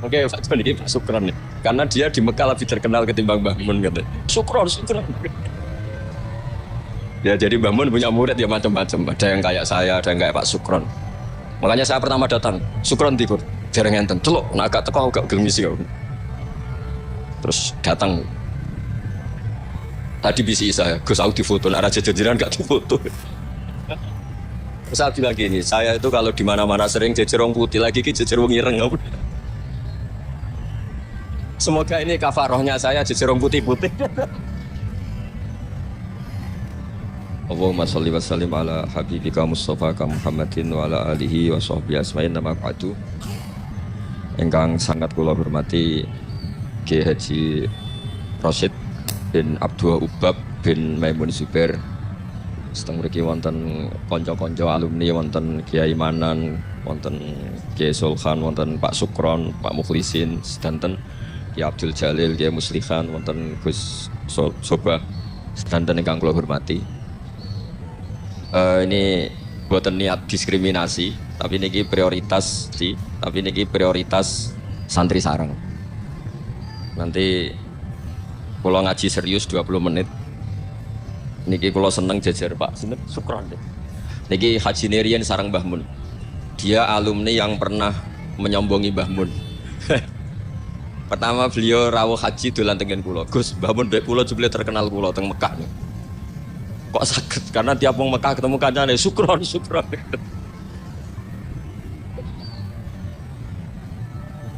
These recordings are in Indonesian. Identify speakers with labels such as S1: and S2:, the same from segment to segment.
S1: Oke, Pak John ini Pak Sukron nih. Karena dia di Mekah lebih terkenal ketimbang Mbah Mun katanya. Sukron. Ya jadi Mbah Mun punya murid ya macam-macam. Ada yang kayak saya, ada yang kayak Pak Sukron. Makanya saya pertama datang, Sukron tikur. Jarang enten, celok, nah agak teko agak gelmisi kau. Terus datang. Tadi bisi saya, Gus aku difoto, nah raja jajaran gak difoto. Terus saya bilang gini, saya itu kalau di mana-mana sering jejer wong putih lagi, jejer wong ireng. Semoga ini kafarohnya saya jejer wong putih-putih. Allahumma sholli wa sallim ala habibika Mustafa Muhammadin wa ala alihi wa sahbihi asma'in nama ba'du. Ingkang sangat kula hormati Kiai Haji Rosyid bin Abdul Ubab bin Maimun Zubair. Seteng mriki wonten kanca-kanca alumni, wonten Kiai Manan, wonten Kiai Sulkhan, wonten Pak Sukron, Pak Mukhlisin, sedanten Kiai Abdul Jalil, Kiai Muslihan, wonten Gus Sobah, sedanten ingkang kula hormati. Ini buatan niat diskriminasi, tapi ini prioritas sih, tapi ini prioritas santri sarang. Nanti kalau ngaji serius 20 menit, niki kalau seneng jajar Pak Sinten Sukron deh. Niki Haji Nerian sarang Mbah Mun. Dia alumni yang pernah menyombongi Mbah Mun. Pertama beliau rawuh haji dolan tengen kula. Gus, Mbah Mun dek kula jebule terkenal kula teng Mekah nih. Kok sakit? Karena tiap wong Mekah ketemu kancane Sukron.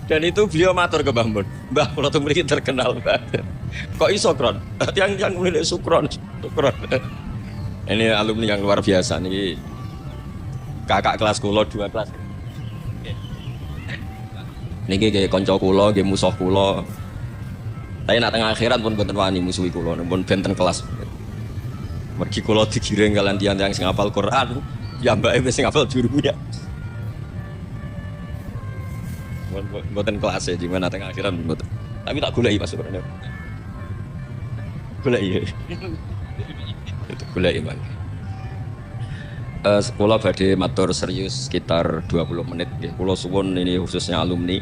S1: Dan itu beliau matur ke Mbah Mun. Mbah, kula tuh mriki terkenal banget. Kok iso Kron? Yang mulai Sukron. Ini alumni yang luar biasa nih. Kakak kelas kula 2 kelas. Niki kayak kanca kula, nggih musuh kula. Tapi nak tengah akhirat pun boten wani musuhi kula, pun benten kelas. Mergi kula digiring kalian tiang-tiang sing hafal Quran, ya mbake wis sing hafal jurunya. Mboten kelas ya gimana tengah akhiran mboten. Tapi tak goleki Mas Quran. Goleki. Itu goleki man. Sekolah badhe matur serius sekitar 20 menit nggih. Kula suwun ini khususnya alumni.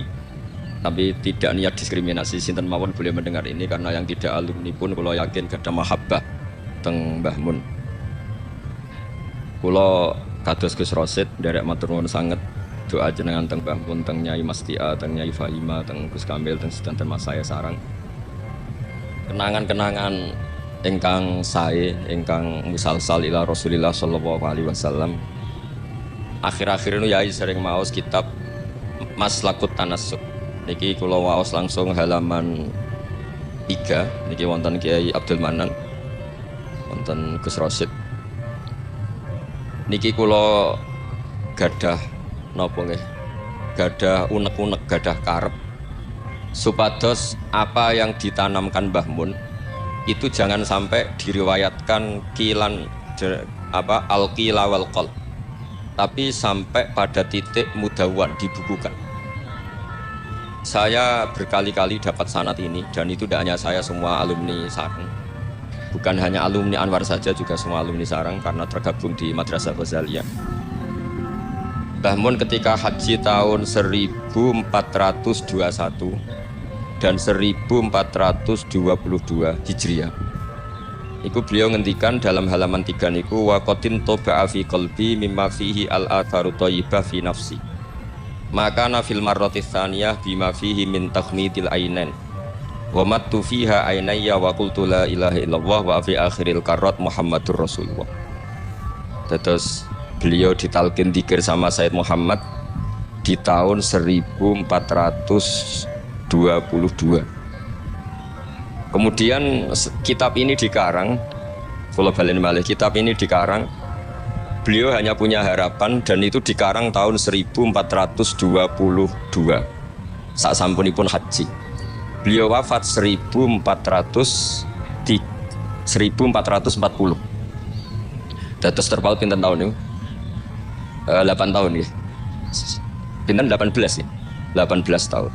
S1: Tapi tidak niat diskriminasi, sinten mawon boleh mendengar ini karena yang tidak alumni pun kula yakin gadah mahabbah teng Mbah Mun. Kula kados Gus Rosyid nderek matur nuwun sanget doa jenengan teng Mbah Mun, teng Nyai Mastia, teng Nyai Fahima, teng Gus Kamil, teng sedanten Mas saya sarang. Kenangan-kenangan ingkang sae, ingkang musalsal ila Rasulillah sallallahu alaihi wasallam. Akhir-akhir ini Yai sering maos kitab Maslakut Tanassuk. Niki kula waos langsung halaman 3. Niki wonten Kiai Abdul Manan, wonten Gus Rosyid. Niki kula gadah napa nggih? Gadah unek-unek, gadah karep supados apa yang ditanamkan Mbah Mun itu jangan sampai diriwayatkan kilan al-qila wal qol, tapi sampai pada titik mudawwan dibukukan. Saya berkali-kali dapat sanad ini dan itu tidak hanya saya, semua alumni sarang. Bukan hanya alumni Anwar saja, juga semua alumni sarang karena tergabung di Madrasah Ghazaliyah. Mbah Mun ketika haji tahun 1421 dan 1422 Hijriah. Iku beliau ngendikan dalam halaman 3 niku wa qatin toba'a fi qalbi mimma fihi al-atharu thayyibah fi nafsi. Maka nafil marrati tsaniyah bima fihi min takhmidil ainain. Wa mattu fiha ainayya wa qultu la ilaha illallah wa fi akhiril karat Muhammadur Rasulullah. Terus beliau ditalkin dzikir sama Sayyid Muhammad di tahun 1422. Kemudian kitab ini dikarang, kula balen malih, kitab ini dikarang. Beliau hanya punya harapan dan itu dikarang tahun 1422 sasampunipun haji. Beliau wafat 1440. Dados terpaut pinten tahun niku? 8 tahun nggih. Pinten 18 ya? 18 tahun.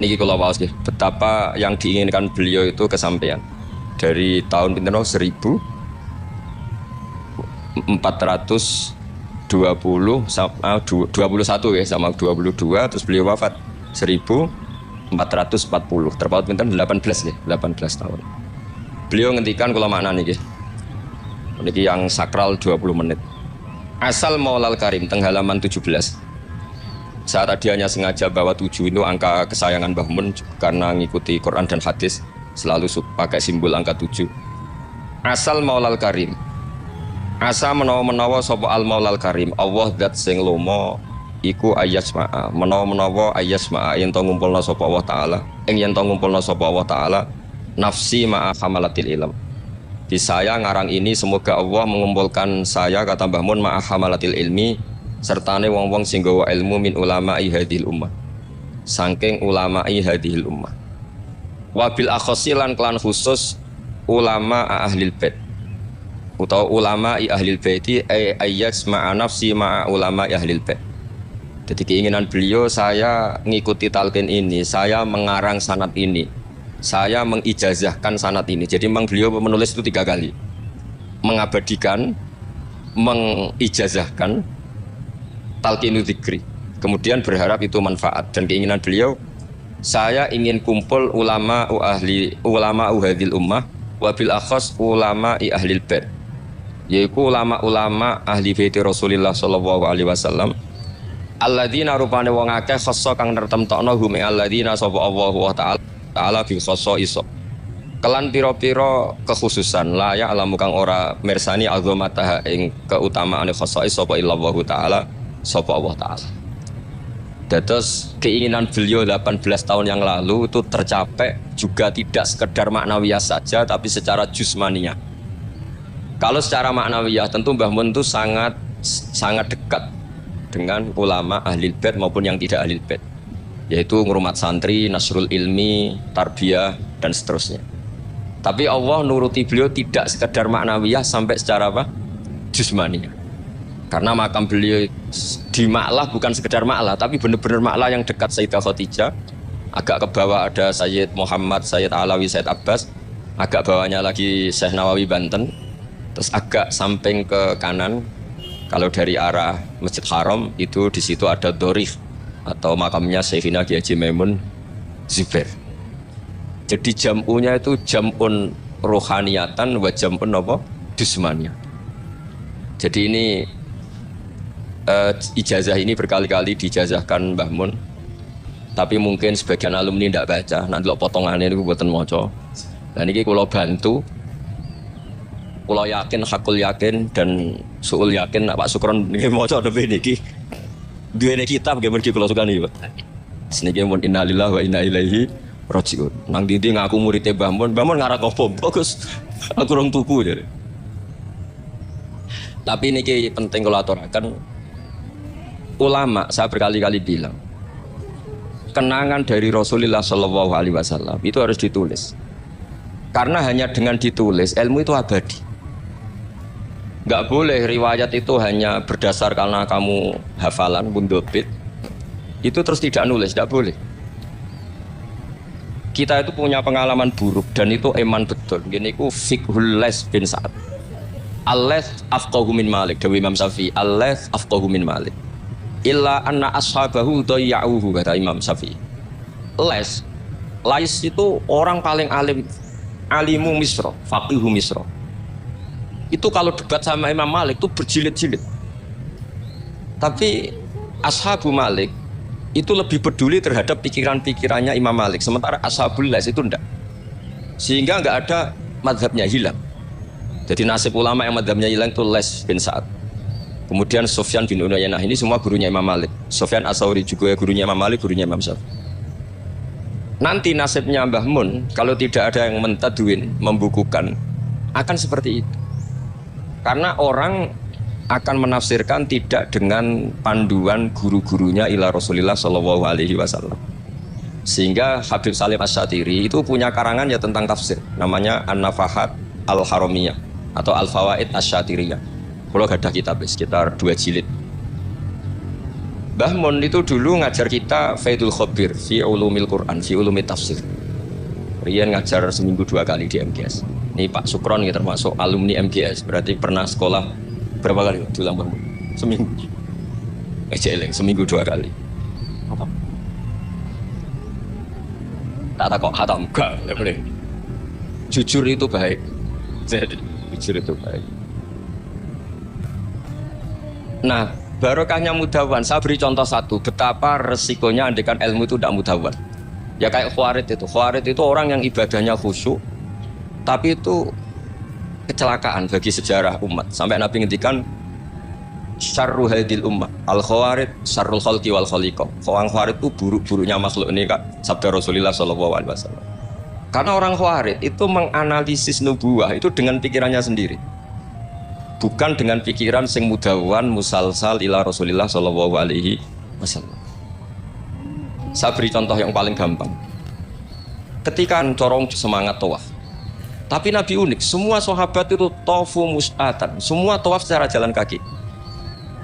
S1: Niki kula waos nggih, betapa yang diinginkan beliau itu kesampaian. Dari tahun pinten 1422 20 sama 21 ya sama 22 terus beliau wafat 1440 terpaut pinten 18 ya 18 tahun. Beliau ngendikan kula maknani nggih. Niki yang sakral 20 menit. Asal Maulal Karim teng halaman 17. Saya tadi hanya sengaja bawa 7 itu angka kesayangan Mbah Mun karena ngikuti Quran dan hadis selalu pakai simbol angka 7. Asal Maulal Karim. Asa menawa-menawa sapa al Maulal Karim, Allah zat sing lomo iku ayasma'a. Menawa-menawa ayasma'a yen to ngumpulna sapa Allah taala, yen to ngumpulna sapa Allah taala nafsi ma'a hamalatil ilm. Di saya ngarang ini semoga Allah mengumpulkan saya kata Mbah Mun ma'a hamalatil ilmi sertane wong-wong sing gawa ilmu min ulama'i hadhil ummah. Saking ulama'i hadhil ummah. Wabil akhossi lan klan khusus ulama ahlil bait. Utawa ulama ahlil baiti ayyas ma'a nafsi ma'a ulama ahlil bait. Jadi keinginan beliau saya ngikuti talqin ini, saya mengarang sanad ini, saya mengijazahkan sanad ini. Jadi memang beliau menulis itu 3 kali, mengabadikan, mengijazahkan, talqinu dzikri. Kemudian berharap itu manfaat dan keinginan beliau, saya ingin kumpul ulama hadhil ummah wabil akhos ulama ahlil bait. Yaitu ulama-ulama ahli bait Rasulullah sallallahu alaihi wasallam alladzina rupane wong akeh khassa kang nertemtokno hum alladzina sapa Allah taala bi khassa iso kelan pira-pira kekhususan la ya alamu kang ora mirsani azamataha ing keutamaane khassa sapa illallah taala sapa Allah taala. Dados keinginan beliau 18 tahun yang lalu itu tercapai juga tidak sekedar maknawiyah saja tapi secara jusmaniyah. Kalau secara maknawiyah tentu Mbah Mun itu sangat dekat dengan ulama ahlil bait maupun yang tidak ahlil bait, yaitu ngurmat santri, nasrul ilmi, tarbiyah dan seterusnya. Tapi Allah nuruti beliau tidak sekedar maknawiyah sampai secara apa? Jusmaniyah. Karena makam beliau di Ma'lah bukan sekedar Ma'lah tapi benar-benar Ma'lah yang dekat Sayyidah Khadijah. Agak ke bawah ada Sayyid Muhammad, Sayyid Alawi, Sayyid Abbas. Agak bawahnya lagi Syekh Nawawi Banten. Terus agak samping ke kanan kalau dari arah Masjid Haram itu di situ ada Dorif atau makamnya Syekhina Ki Haji Maimun Zubair. Jadi jam'unya itu jam'un rohaniyatan wa jam'un apa? Jusmaniyah. Jadi ini ijazah ini berkali-kali dijazahkan Mbah Mun. Tapi mungkin sebagian alumni tidak baca, nanti lo potongannya itu buatan moco. Dan ini kalau bantu Kulo yakin, hakul yakin dan suul yakin Pak Sukron niki maca napa niki. Duwene kitab nggih mriki kula sukani, Pak. Seniki mun innalillahi wa inna ilaihi rajiun. Nang ndi ngaku muridé Mbah Mun ngarang apa? Bagus. Aku rong tuku jare. Tapi niki penting kula aturaken ulama, saya berkali-kali bilang kenangan dari Rasulullah sallallahu alaihi wasallam itu harus ditulis. Karena hanya dengan ditulis ilmu itu abadi. Nggak boleh riwayat itu hanya berdasar karena kamu hafalan bundobit itu terus tidak nulis, tidak boleh. Kita itu punya pengalaman buruk dan itu eman betul. Gini ku fiqhul Les bin Sa'ad. Al-Les afqahu min Malik, Dawi Imam Syafi'i. Al-Les afqahu min Malik. Illa anna ashabahu dayya'uhu, kata Imam Syafi'i. Les itu orang paling alim, alimu Misra, faqihu Misra. Itu kalau debat sama Imam Malik itu berjilid-jilid. Tapi ashabu Malik itu lebih peduli terhadap pikiran-pikirannya Imam Malik. Sementara ashabul Les itu enggak. Sehingga enggak ada madhabnya hilang. Jadi nasib ulama yang madhabnya hilang itu Les bin Sa'ad. Kemudian Sufyan bin Uyainah, ini semua gurunya Imam Malik. Sufyan As-Tsauri juga gurunya Imam Malik, gurunya Imam Syafi'i. Nanti nasibnya Mbah Mun kalau tidak ada yang mentadwin, membukukan, akan seperti itu. Karena orang akan menafsirkan tidak dengan panduan guru-gurunya ila Rasulullah sallallahu alaihi wasallam. Sehingga Habib Salim Asy-Syatiri itu punya karangan ya tentang tafsir, namanya An-Nafahat Al-Haramiyah atau Al-Fawaid Asy-Syatiriyah. Kalau ada kitab sekitar 2 jilid. Mbah Mun itu dulu ngajar kita Faidul Khabir fi ulumil Quran, fi ulumit tafsir. Rian ngajar seminggu 2 kali di MGS. Ini Pak Sukron ya termasuk alumni MGS, berarti pernah sekolah berapa kali diulang Mbah Mun? Seminggu. Eling seminggu 2 kali. Tak kok hatam enggak, ya boleh. Jujur itu baik. Jujur itu baik. Nah, barokahnya mudawan. Saya beri contoh satu, betapa resikonya andekan ilmu itu tidak mudawan. Ya kayak Khawarij itu. Khawarij itu orang yang ibadahnya khusyuk, tapi itu kecelakaan bagi sejarah umat. Sampai Nabi ngendikan syarru hadil ummah al-khawarij syarrul khalqi wal khaliqah. Orang khawarij itu buruk-buruknya makhluk ini Kak, sabda Rasulullah sallallahu alaihi wasallam. Karena orang khawarij itu menganalisis nubuwah itu dengan pikirannya sendiri. Bukan dengan pikiran sing mudawan musalsal ila Rasulullah sallallahu alaihi wasallam. Saya beri contoh yang paling gampang. Ketika corong semangat tawaf. Tapi Nabi unik, semua sahabat itu tawafu mus'atan, semua tawaf secara jalan kaki.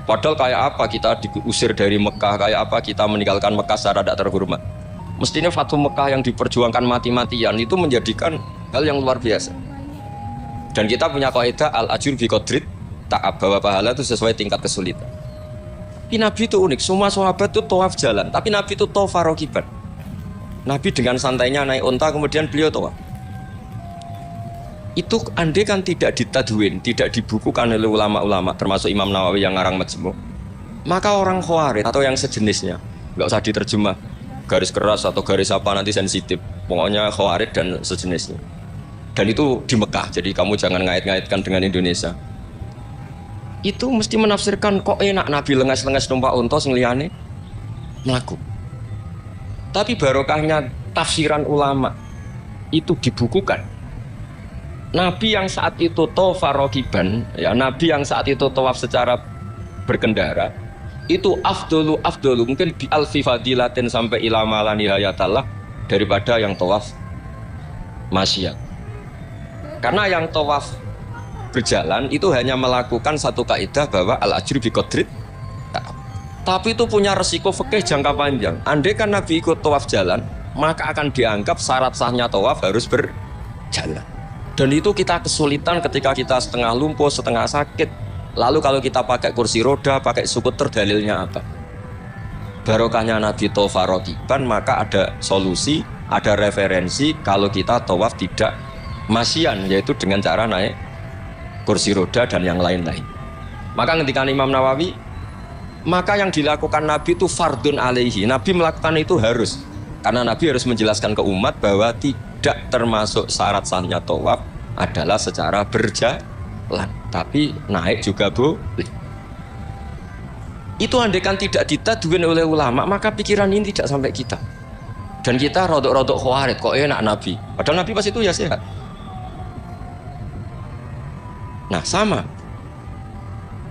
S1: Padahal kayak apa kita diusir dari Mekah, kayak apa kita meninggalkan Mekah secara tidak terhormat. Mestinya Fatu Mekah yang diperjuangkan mati-matian itu menjadikan hal yang luar biasa. Dan kita punya kaidah al-ajur bi qadrit ta'ab, bahwa pahala itu sesuai tingkat kesulitan. Tapi Nabi itu unik, semua sahabat itu tawaf jalan, tapi Nabi itu tawaf rakiban. Nabi dengan santainya naik unta, kemudian beliau tawaf. Itu andai kan tidak ditadwin, tidak dibukukan oleh ulama-ulama, termasuk Imam Nawawi yang ngarang Majmu', maka orang Khawarij atau yang sejenisnya, nggak usah diterjemah garis keras atau garis apa nanti sensitif, pokoknya Khawarij dan sejenisnya. Dan itu di Mekah, jadi kamu jangan ngait-ngaitkan dengan Indonesia. Itu mesti menafsirkan kok enak Nabi lengas-lengas numpak unta sing liyane mlaku. Tapi barokahnya tafsiran ulama itu dibukukan. Nabi yang saat itu tawaf rakiban, ya Nabi yang saat itu tawaf secara berkendara, itu afdolu mungkin bi alfi fadilatin sampai ila malani hayatallah daripada yang tawaf masyiyat. Karena yang tawaf berjalan itu hanya melakukan satu kaidah bahwa al ajru bi qadrit. Tapi itu punya resiko fikih jangka panjang. Andai kan Nabi ikut tawaf jalan, maka akan dianggap syarat sahnya tawaf harus berjalan. Dan itu kita kesulitan ketika kita setengah lumpuh, setengah sakit. Lalu kalau kita pakai kursi roda, pakai skuter, dalilnya apa? Barokahnya Nabi tawaf rakiban, maka ada solusi, ada referensi kalau kita tawaf tidak masyian, yaitu dengan cara naik kursi roda dan yang lain-lain. Maka ketika Imam Nawawi, maka yang dilakukan Nabi itu fardun alaihi. Nabi melakukan itu harus. Karena Nabi harus menjelaskan ke umat bahwa tidak termasuk syarat sahnya tawaf adalah secara berjalan, tapi naik juga boleh. Itu andaikan tidak ditadwin oleh ulama, maka pikiran ini tidak sampai kita. Dan kita rodok-rodok Khawarij, kok enak Nabi. Padahal Nabi pas itu ya sehat. Nah sama.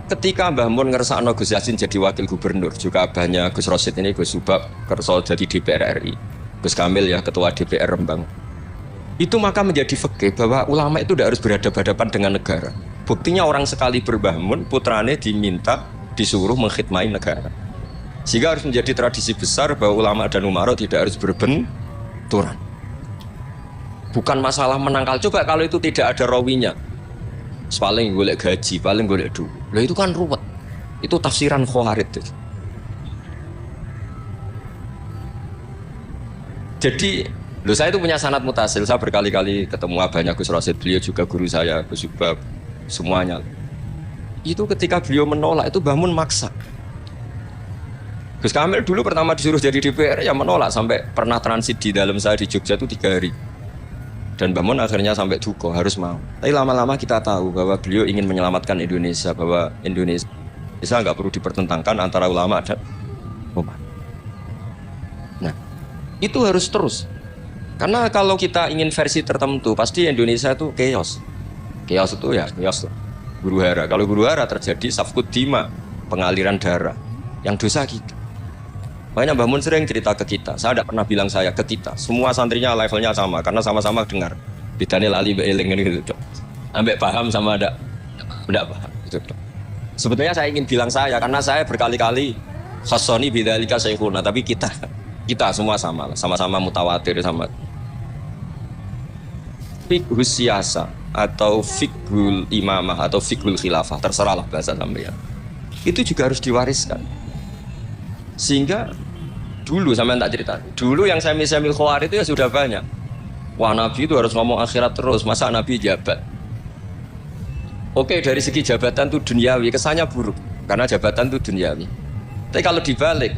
S1: Ketika Mbah Mun ngersakno Gus Yasin jadi wakil gubernur, juga abahnya Gus Rosid ini Gus Subab kerso jadi DPR RI, Gus Kamil ya ketua DPR Rembang. Itu maka menjadi fikih bahwa ulama itu tidak harus berhadapan-hadapan dengan negara. Buktinya orang sekali berbah Mun, putrane diminta disuruh mengkhidmati negara. Sehingga harus menjadi tradisi besar bahwa ulama dan umara tidak harus berbenturan. Bukan masalah menangkal, coba kalau itu tidak ada rawinya. Paling golek gaji, paling golek duit. Loh itu kan ruwet. Itu tafsiran Khawarij. Jadi, loh saya itu punya sanad mutasil. Saya berkali-kali ketemu abahnya Gus Rosid, beliau juga guru saya, Gus Subab, semuanya. Itu ketika beliau menolak, itu Mbah Mun maksa. Gus Kamil dulu pertama disuruh jadi DPR, ya menolak. Sampai pernah transit di dalam saya di Jogja itu 3 hari. Dan Mbah Mun akhirnya sampai duka, harus mau. Tapi lama-lama kita tahu bahwa beliau ingin menyelamatkan Indonesia, bahwa Indonesia nggak perlu dipertentangkan antara ulama dan umat. Nah, itu harus terus. Karena kalau kita ingin versi tertentu, pasti Indonesia itu chaos. Chaos itu ya chaos lah. Guru hara. Kalau guru hara terjadi safkud dima, pengaliran darah. Yang dosa kita. Makanya Mbah Mun sering cerita ke kita. Saya tidak pernah bilang saya ke kita. Semua santrinya levelnya sama, karena sama-sama dengar. Bidane lali beeling gitu. Ambek paham sama tidak paham. Gitu. Sebetulnya saya ingin bilang saya, karena saya berkali-kali khasoni bidzalika syekhuna, tapi kita semua sama, sama-sama mutawatir sama. Fiqhus siyasa atau fiqhul imamah atau fiqhul khilafah, terserahlah bahasa sampeyan. itu juga harus diwariskan. Sehingga dulu sampean tak cerita, dulu yang semi-semi khawarij itu ya sudah banyak. Wah, Nabi itu harus ngomong akhirat terus, masa Nabi jabat? Oke, dari segi jabatan itu duniawi, kesannya buruk karena jabatan itu duniawi. Tapi kalau dibalik,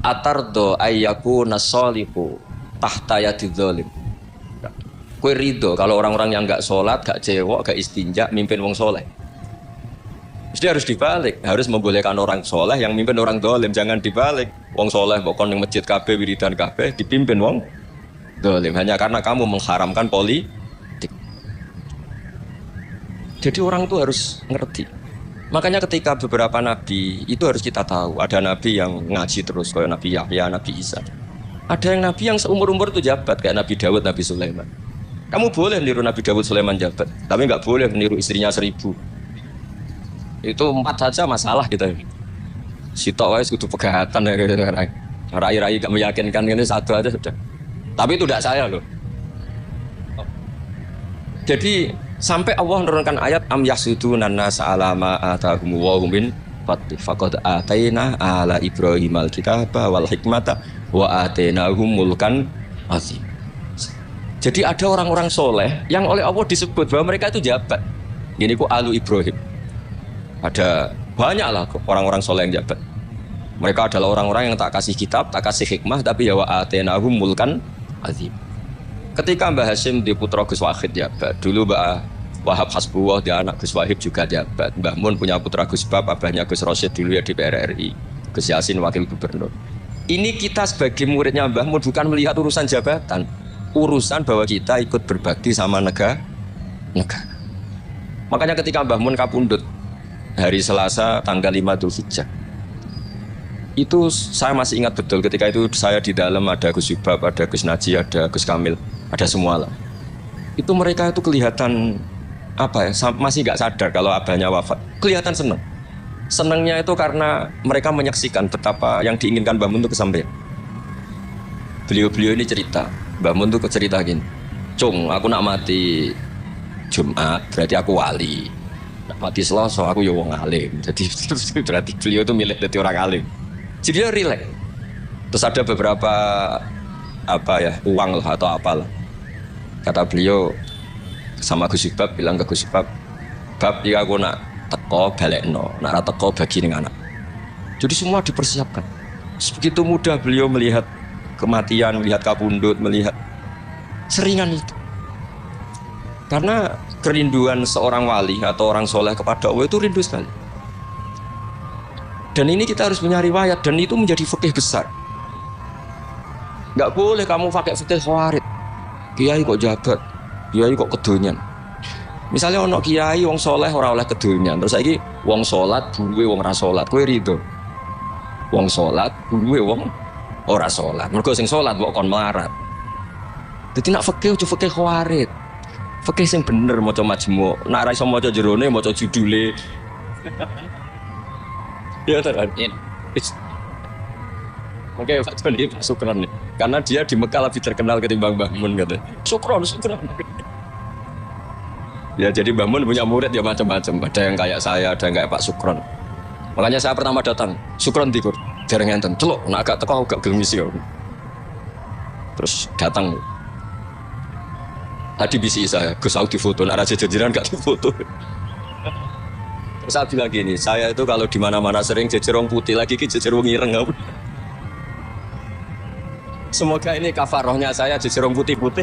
S1: atardo ayyaku nasoliku tahta yadidz zalim. Kue ridho kalau orang-orang yang nggak sholat, nggak cewek, nggak istinja, mimpin wong soleh. Jadi harus dibalik, harus membolehkan orang soleh yang mimpin orang dolim, jangan dibalik. Wong soleh pokoknya yang masjid kabeh, wiridan kabeh, dipimpin wong dolim hanya karena kamu mengharamkan politik. Jadi orang itu harus ngerti. Makanya ketika beberapa nabi itu harus kita tahu, ada nabi yang ngaji terus kayak Nabi Yahya, Nabi Isa. Ada yang nabi yang seumur-umur itu jabat kayak Nabi Dawud, Nabi Sulaiman. Kamu boleh niru Nabi Dawud, Sulaiman jabat, tapi nggak boleh niru istrinya 1000. Itu 4 saja masalah kita. Sitok wis kudu pegatan ya gitu. Rai-rai gak meyakinkan ini 1 aja sudah. Tapi itu tidak saya loh. Jadi sampai Allah menurunkan ayat am yasuduna nasa ala ma atahum wa hum min fadli faqad ataina ala ibrahimal kitaba wal hikmata wa atainahum mulkan azim. Jadi ada orang-orang soleh yang oleh Allah disebut bahwa mereka itu jabat. Ini ku alu Ibrahim. Ada banyak lah orang-orang soleh yang jabat. Mereka adalah orang-orang yang tak kasih kitab, tak kasih hikmah, tapi ya wa atainahum mulkan azim. Ketika Mbah Hasyim di putra Gus Wahid jabat, dulu Mbah Wahab Hasbuwah di anak Gus Wahib juga jabat. Mbah Mun punya putra Gus Bab, abahnya Gus Rosyid dulu ya di PRRI. Gus Yasin wakil gubernur. Ini kita sebagai muridnya Mbah Mun bukan melihat urusan jabatan, urusan bahwa kita ikut berbakti sama negara. Makanya ketika Mbah Mun kapundhut hari Selasa tanggal 5 Dzulhijjah, itu saya masih ingat betul. Ketika itu saya di dalam, ada Gus Yubab, ada Gus Naji, ada Gus Kamil, ada semua lah. Itu mereka itu kelihatan apa ya, masih nggak sadar kalau abahnya wafat. Kelihatan senang. Senangnya itu karena mereka menyaksikan betapa yang diinginkan Mbah Mun itu kesampaian. Beliau-beliau ini cerita, Mbah Mun itu cerita gini, Cung, aku nak mati Jumat, berarti aku wali. Nak mati Selasa, aku ya wong alim. Jadi berarti beliau itu milih jadi orang alim. Jadi dia rileks. Terus ada beberapa apa ya, uang lah atau apalah. Kata beliau sama Gus Yubab, bilang ke Gus Yubab, Bab, jika aku nak teko balekno, nak teko bagi dengan anak. Jadi semua dipersiapkan. Begitu mudah beliau melihat kematian, melihat kapundhut, melihat seringan itu. Karena kerinduan seorang wali atau orang soleh kepada Allah itu rindu sekali. Dan ini kita harus punya riwayat, dan itu menjadi fikih besar. Gak boleh kamu pakai fikih khawarij. Kiai kok jabat, kiai kok kedonyan. Misalnya ono kiai wong soleh ora oleh kedonyan, terus saiki wong salat buruwe wong ora salat, kowe rido? Wong salat buruwe wong ora salat. Mergo sing salat kok kon melarat. Dadi nak fikih ojo fikih khawarij. Fikih sing bener maca majmu', nak ora iso maca jerone maca judule. Ya terang. Oke, Pak Joni Pak Sukron nih. Karena dia di Mekah lebih terkenal ketimbang Mbah Mun katanya. Sukron. Ya jadi Mbah Mun punya murid ya macam-macam. Ada yang kayak saya, ada yang kayak Pak Sukron. Makanya saya pertama datang, Sukron dikur, jarang enten. Celuk, nak agak teko agak gelem isi. Terus datang. Tadi bisi saya, Gus Au di foto, nak raja jajaran enggak di foto. Saya bilang gini, saya itu kalau di mana-mana sering jejer wong putih, lagi ki jejer wong ireng. Semoga ini kafarohnya saya jejer wong putih-putih.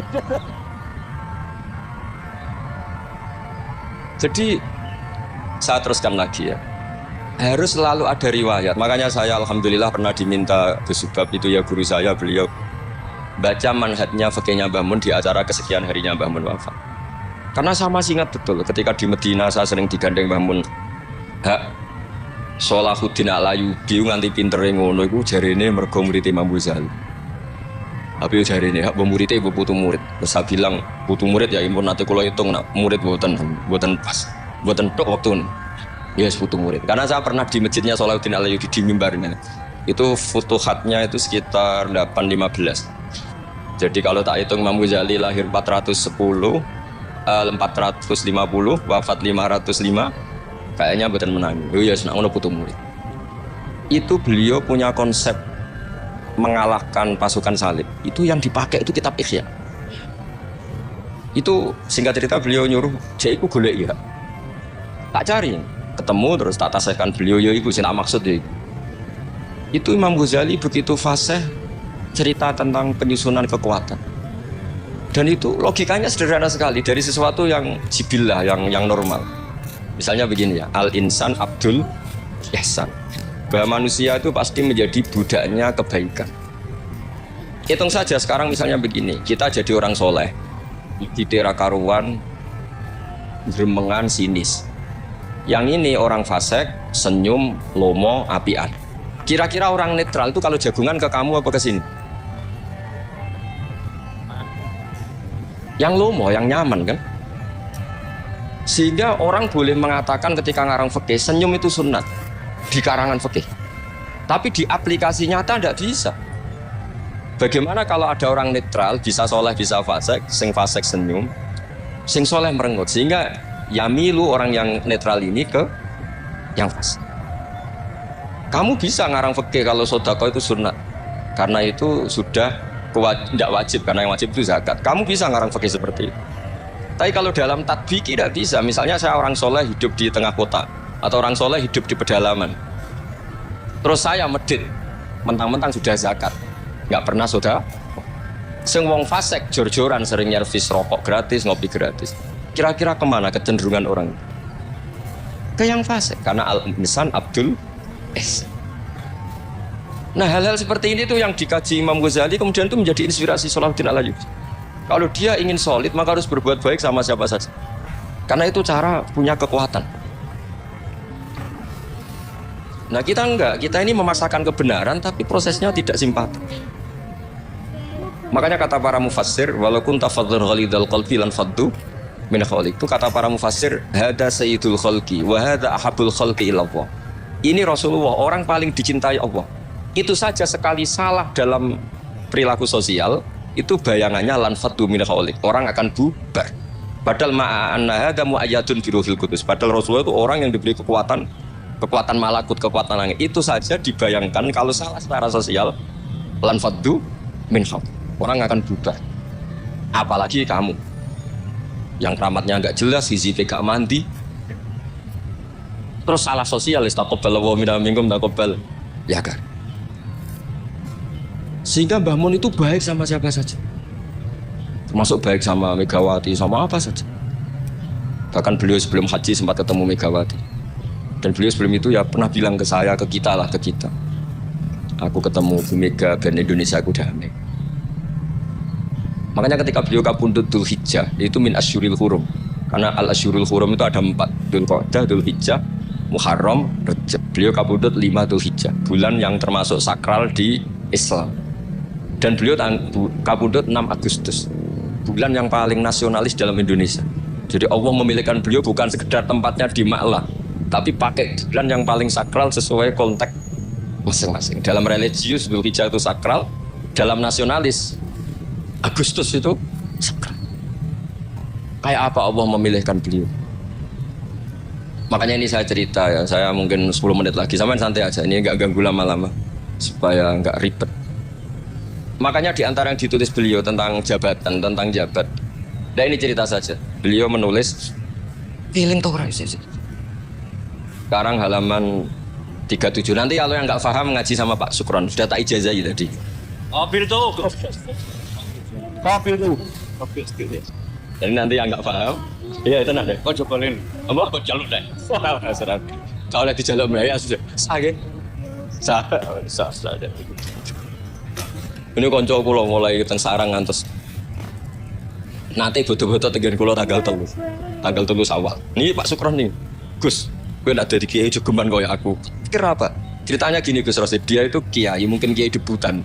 S1: Jadi saya teruskan lagi ya. Harus selalu ada riwayat. Makanya saya alhamdulillah pernah diminta Gus Subab itu ya guru saya, beliau baca manhajnya fikihnya Mbah Mun di acara kesekian harinya Mbah Mun wafat. Karena saya masih ingat betul ketika di Medina saya sering digandeng Mbah Mun. Hak Sholahuddin Al-Ayyubi nganti pintere ngono iku jarene mergo murid Imam Ghazali. Tapi jarene hak muridé ibu putu murid. Terus saya bilang putu murid ya impun nate kula hitung nak murid mboten pas. Mboten tok waktu. Ya yes, putu murid. Karena saya pernah di masjidnya Sholahuddin Al-Ayyubi di mimbarnya. Itu futuhatnya itu sekitar 815. Jadi kalau tak hitung Imam Ghazali lahir 410, 450, wafat 505. kayaknya bukan menang. Oh ya, senang putu murid. Itu beliau punya konsep mengalahkan pasukan salib. Itu yang dipakai itu kitab Ihya. Itu singkat cerita beliau nyuruh, "Jek iku golek ya." Tak cari, ketemu terus tak tasihkan beliau ya iku sing tak maksud ya. Itu Imam Ghazali begitu fasih cerita tentang penyusunan kekuatan. Dan itu logikanya sederhana sekali dari sesuatu yang jibillah, yang normal. Misalnya begini ya, al-insan abdul ihsan. Bahwa manusia itu pasti menjadi budaknya kebaikan. Hitung saja sekarang misalnya begini, kita jadi orang soleh, tidak karuan, gremengan, sinis. Yang ini orang fasik, senyum, lomo, apian. Kira-kira orang netral itu kalau jagungan ke kamu apa ke sini? Yang lomo, yang nyaman kan? Sehingga orang boleh mengatakan ketika ngarang fikih, senyum itu sunat di karangan fikih. Tapi di aplikasi nyata tidak bisa. Bagaimana kalau ada orang netral, bisa soleh, bisa fasik, sing fasik senyum, sing soleh merengut. Sehingga yamilu orang yang netral ini ke yang fasik. Kamu bisa ngarang fikih kalau sedekah itu sunat, karena itu sudah tidak wajib, karena yang wajib itu zakat. Kamu bisa ngarang fikih seperti itu. Tapi kalau dalam tatbik tidak bisa. Misalnya saya orang soleh hidup di tengah kota, atau orang soleh hidup di pedalaman. Terus saya medit, mentang-mentang sudah zakat, nggak pernah sudah. Sing wong fasik jor-joran sering nyervis rokok gratis, ngopi gratis. Kira-kira kemana kecenderungan orang? Ke yang fasik, karena al-insan abdul ihsan. Nah hal-hal seperti ini tuh yang dikaji Imam Ghazali kemudian itu menjadi inspirasi Salahuddin Al-Ayyubi. Kalau dia ingin solid maka harus berbuat baik sama siapa saja. Karena itu cara punya kekuatan. Nah kita enggak, kita ini memaksakan kebenaran tapi prosesnya tidak simpati. Makanya kata para mufassir, walaupun tafadzur ghalidhal qalbi lan faddu min khaliq, itu kata para mufassir, hada sayyidul khalqi wa hada ahabul khalqi ilallah. Ini Rasulullah, orang paling dicintai Allah. Itu saja sekali salah dalam perilaku sosial, itu bayangannya lan faddu min khaliq, orang akan bubar. Padahal ma'anna hada mu'ayyadun bi ruhil qudus. Padahal Rasulullah itu orang yang diberi kekuatan malakut, kekuatan langit. Itu saja dibayangkan kalau salah secara sosial, lan faddu min khaliq, orang akan bubar. Apalagi kamu yang keramatnya enggak jelas, hizibnya enggak mandi, terus salah sosial, istaqobbal wa minkum taqobbal ya kan. Sehingga Mbah Mun itu baik sama siapa saja, termasuk baik sama Megawati, sama apa saja. Bahkan beliau sebelum haji sempat ketemu Megawati, dan beliau sebelum itu ya pernah bilang ke saya, ke kita, aku ketemu Bu Mega dan Indonesia aku damai. Makanya ketika beliau kabundut Dzul Hijjah, itu min asyuril hurum, karena al asyurul hurum itu ada 4, Dzulqa'dah, Dzulhijjah, Muharram, Rajab. Beliau kabundut 5 Dzulhijjah, bulan yang termasuk sakral di Islam. Dan beliau kabundut 6 Agustus, bulan yang paling nasionalis dalam Indonesia. Jadi Allah memilihkan beliau bukan sekedar tempatnya di Ma'lah, tapi pakai bulan yang paling sakral sesuai konteks masing-masing. Dalam religius Dzulhijjah itu sakral, dalam nasionalis Agustus itu sakral. Kayak apa Allah memilihkan beliau? Makanya ini saya cerita ya, saya mungkin 10 menit lagi, sampai santai aja, ini nggak ganggu lama-lama supaya nggak ribet. Makanya di antara yang ditulis beliau tentang jabatan, tentang jabat. Nah ini cerita saja. Beliau menulis feeling Torah sih. Sekarang halaman 37. Nanti kalau yang nggak paham ngaji sama Pak Sukron, sudah tak ijazahi tadi.
S2: Mobil tuh.
S1: Jadi nanti yang nggak paham, iya itu nanti.
S2: Kau cobain.
S1: Apa?
S2: Kau jalur deh.
S1: Kalau di jalur Melayu sudah. Sakit. Sah. Ini konco kula mulai teng sarang ngantos nanti betul-betul tegen kula tanggal 3 Syawal. Ini Pak Sukron nih. Gus, gue nak jadi kiai jogeman kayak aku. Kira apa? Ceritanya gini Gus Rosid, dia itu kiai, mungkin kiai debutan.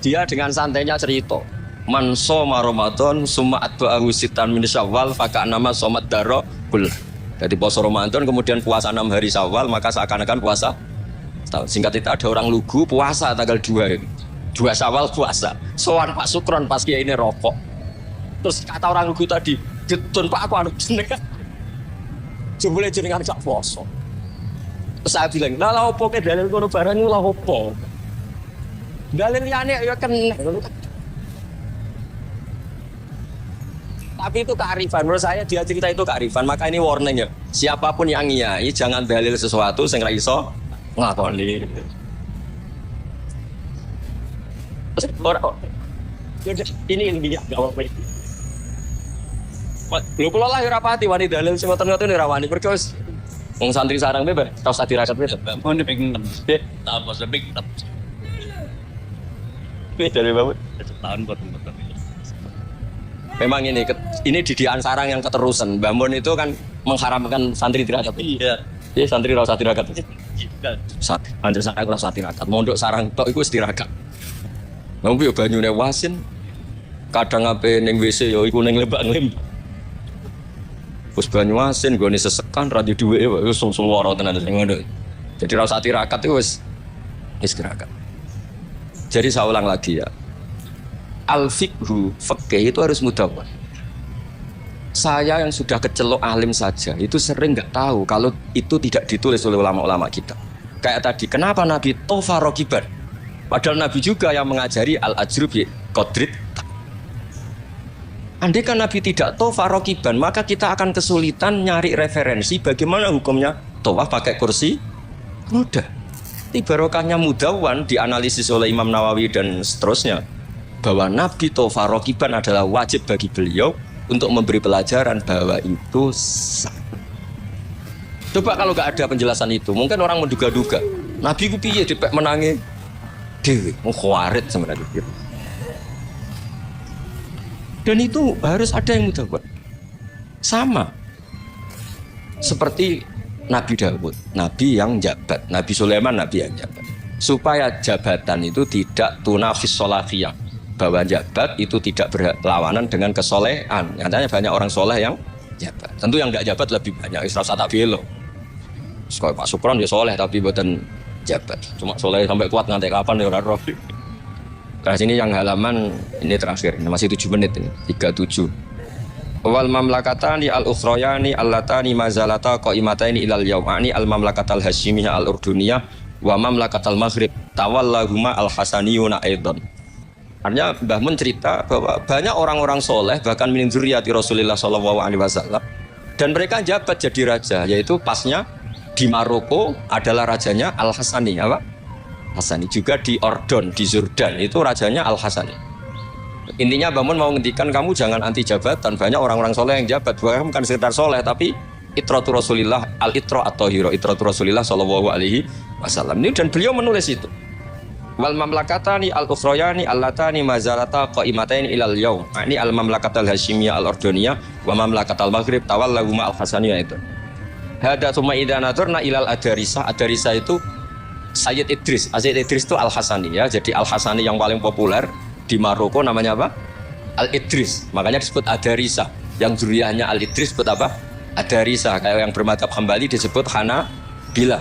S1: Dia dengan santainya cerita, man soma Ramadan summa atba'ahu sitan min Syawal faka nama somat daro kul. Jadi puasa Ramadan kemudian puasa 6 hari Syawal, maka seakan-akan puasa setahun. Singkat itu ada orang lugu puasa tanggal 2 Syawal puasa. Soan Pak Sukron pas kiai ini rokok. Terus kata orang lugu tadi, "Getun Pak aku anu jeneng." Jebule jenengan gak poso. Terus saya bilang, lah opo ke dalil kono barang iku lah opo? Dalil liyane ya kena. Tapi itu kearifan, menurut saya dia cerita itu kearifan, maka ini warning ya. Siapapun yang ngiyai jangan dalil sesuatu sing ra iso nglakoni. Ini dia enggak apa-apa. Lho kula lah ora pati wani dalil sing ngoten-ngoten ora wani perkara wong santri sarang bebas tau sak dirakat wis.
S2: Mohon ping 6. Tahun bos lebih 6.
S1: Dari bangun.
S2: Tahun betul.
S1: Memang ini didikan sarang yang keterusan. Mbah Mun itu kan mengharamkan santri tirakat.
S2: Iya.
S1: Iya santri ra usah tirakat.
S2: Sat,
S1: Anjir sak ora usah tirakat. Mondok sarang tok iku wis tirakat. Wong yo banyune wasin. Kadang ape ning WC yo iku ning lembak-lembak. Wis banyu asin gone sesekan ra di dhuweke wis suwara tenan sing ngono. Jadi ra usah tirakat iku wis tirakat. Jadi saya ulang lagi ya. Al-fiqhu, fikih itu harus mudawwan. Saya yang sudah kecelok alim saja itu sering nggak tahu kalau itu tidak ditulis oleh ulama-ulama kita. Kayak tadi, kenapa Nabi tofa rokiban? Padahal Nabi juga yang mengajari al-ajru bi qadrit. Andai kan Nabi tidak tofa rokiban, maka kita akan kesulitan nyari referensi bagaimana hukumnya tawaf pakai kursi roda. Barokahnya mudawwan dianalisis oleh Imam Nawawi dan seterusnya bahwa Nabi tofa rokiban adalah wajib bagi beliau untuk memberi pelajaran bahwa itu sah. Coba kalau nggak ada penjelasan itu, mungkin orang menduga-duga Nabi ku piye dipek menangi dewi, khawarit sebenarnya. Dan itu harus ada yang mudawwan. Sama seperti Nabi Daud, Nabi yang jabat, Nabi Sulaiman, Nabi yang jabat. Supaya jabatan itu tidak tunafis solafiyah, bahwa jabat itu tidak berlawanan dengan kesolehan. Nyatanya banyak orang soleh yang jabat. Tentu yang tidak jabat lebih banyak. Israf Satabilo. Sekolah Pak Sukron dia soleh tapi bukan jabat. Cuma soleh sampai kuat ngantek kapan ya orang roh. Karena sini yang halaman ini terakhir, masih 7 menit ini, 37. Wal mamlakatani al-ukhrayani allatani mazalata qaimataini ilal yaumani al-mamlakatal hasyimiyah al-urduniyah wa mamlakatal maghrib tawallahuma al-hasaniyuna aidan. Artinya Mbah Mun cerita bahwa banyak orang-orang soleh bahkan min dzurriyyati Rasulullah sallallahu alaihi wasallam dan mereka jabat jadi raja, yaitu pasnya di Maroko adalah rajanya Al-Hasani, apa? Hasani, juga di Ordon di Jordan itu rajanya Al-Hasani. Intinya Mbah Mun mau ngendikan kamu jangan anti jabatan, banyak orang-orang soleh yang jabat, bukan sekedar soleh tapi itratu Rasulillah al-itra atau hiro itratu Rasulillah sallallahu alaihi wasallam. Ini dan beliau menulis itu. Wal mamlakatani al-ukhrayani allatani mazalata qaimataini ilal yaum. Ini al-mamlakatal hasyimiyah al-urduniyah wa mamlakatal maghrib tawallahuma al-hasaniyah itu. Hada tsumma idza nadarna ilal adarisa. Adarisa itu Sayyid Idris. Sayyid Idris itu Al-Hasani ya. Jadi Al-Hasani yang paling populer di Maroko namanya apa? Al-Idris. Makanya disebut Adarisa. Yang zuriyahnya Al-Idris disebut apa? Adarisa. Kayak yang bermadzhab Hambali disebut Hanabilah.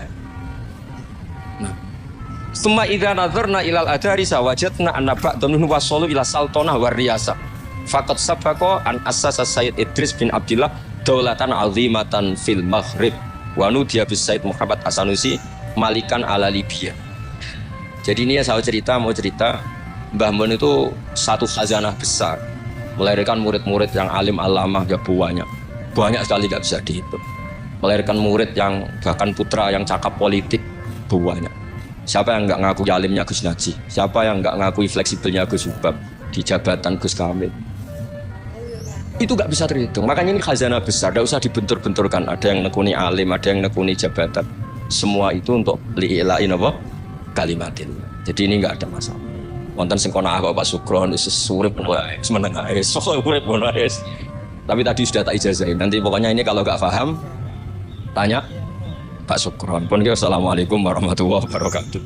S1: Summa idza nazarna ilal adarisa wajadna anna ba'dhum minhum wasalu ila sultanah war riyasa. Faqad sabaqa an assasa Sayyid Idris bin Abdullah daulatan azimatan fil Maghrib wa nudiya bis Sayyid Muhammad Hasanusi malikan ala Libya. Jadi ini ya saya mau cerita Mbah Mun itu satu khazanah besar, melahirkan murid-murid yang alim alamah ya banyak sekali nggak bisa dihitung. Melahirkan murid yang bahkan putra yang cakap politik banyak. Siapa yang nggak ngakui alimnya Gus Najih? Siapa yang nggak ngakui fleksibelnya Gus Subab di jabatan Gus Kamil? Itu nggak bisa terhitung. Makanya ini khazanah besar, tidak usah dibentur-benturkan. Ada yang nekuni alim, ada yang nekuni jabatan. Semua itu untuk li'ilain apa? Kalimatin. Jadi ini nggak ada masalah. Wonten sing kono Pak Sukron wis urip wae, semeneng ae. Sok urip ngono ae. Tapi tadi sudah tak ijazahin. Nanti pokoknya ini kalau nggak paham tanya Pak Sukron. Pun assalamualaikum warahmatullahi wabarakatuh.